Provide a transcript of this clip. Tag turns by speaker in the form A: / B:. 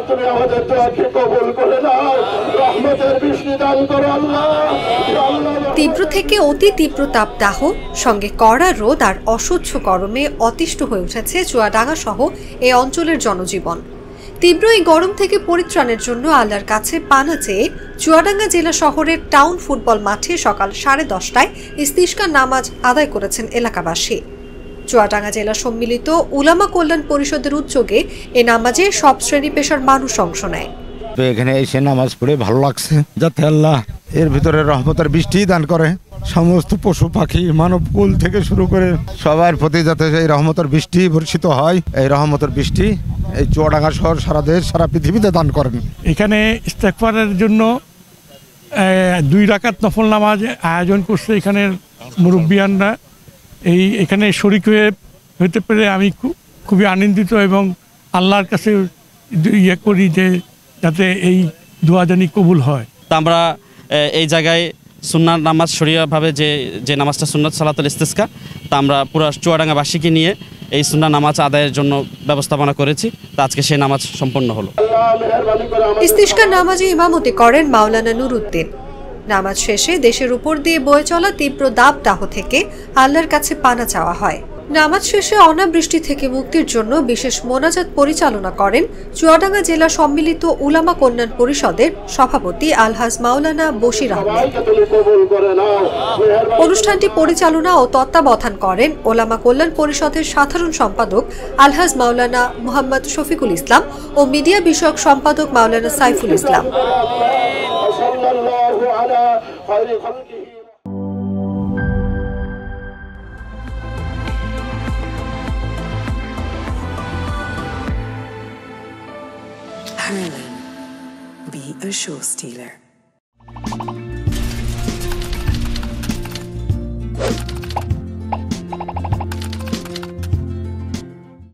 A: তুমি আমাদের দোয়াকে কবুল করে নাও, রহমতের বৃষ্টি দান করো আল্লাহ।
B: তীব্র থেকে অতি তীব্র তাপদাহ সঙ্গে কড়া রোদ আর অসহ্য গরমে অতিষ্ঠ হয়ে উঠেছে চুয়াডাঙ্গা সহ এই অঞ্চলের জনজীবন। তীব্র এই গরম থেকে পরিত্রাণের জন্য আল্লাহর কাছে পানা চেয়ে চুয়াডাঙ্গা জেলা শহরের টাউন ফুটবল মাঠে সকাল 10:30টায় ইস্তিসকার নামাজ আদায় করেছেন এলাকাবাসী। চুয়াডাঙ্গা জেলা সম্মিলিত উলামা কল্যাণ পরিষদের উদ্যোগে এ নামাজে সব শ্রেণী পেশার মানুষ অংশ নেয়।
C: এখানে এসে নামাজ পড়ে ভালো লাগছে, যাতে আল্লাহ এর ভিতরে রহমতের বৃষ্টি দান করে। সমস্ত পশু পাখি মানব কুল থেকে শুরু করে সবার প্রতি যাতে এই রহমতের বৃষ্টি বর্ষিত হয়, এই রহমতের বৃষ্টি এই চুয়াডাঙ্গা শহর সারা দেশ সারা পৃথিবীতে দান করেন।
D: এখানে ইস্তেগফারের জন্য 2 রাকাত নফল নামাজ আয়োজন করছে এখানের মুরব্বিয়ানরা। এখানে শরীক হতে পেরে আমি খুবই আনন্দিত এবং আল্লাহর কাছে ইয়ে করি যে যাতে এই দোয়া জানি কবুল হয়।
E: আমরা এই জায়গায় সুন্নাত নামাজ শরীয়ভাবে যে নামাজটা সুন্নাত সালাতুল ইস্তিসকা, তা আমরা পুরো চুয়াডাঙ্গাবাসীকে নিয়ে এই সুন্নাত নামাজ আদায়ের জন্য ব্যবস্থাপনা করেছি। তা আজকে সেই নামাজ সম্পন্ন হলো।
B: ইস্তিসকার নামাজে ইমামতি করেন মাওলানা নুরুদ্দিন। নামাজ শেষে দেশের উপর দিয়ে বয়ে চলা তীব্র দাবদাহ থেকে আল্লাহর কাছে পানা চাওয়া হয়। নামাজ শেষে অনাবৃষ্টি থেকে মুক্তির জন্য বিশেষ মোনাজাত পরিচালনা করেন চুয়াডাঙ্গা জেলা সম্মিলিত উলামা কল্যাণ পরিষদের সভাপতি আলহাজ মাওলানা বশির আহমেদ। অনুষ্ঠানটি পরিচালনা ও তত্ত্বাবধান করেন উলামা কল্যাণ পরিষদের সাধারণ সম্পাদক আলহাজ মাওলানা মোহাম্মদ শফিকুল ইসলাম ও মিডিয়া বিষয়ক সম্পাদক মাওলানা Saiful Islam.
F: Harlan, be a show stealer.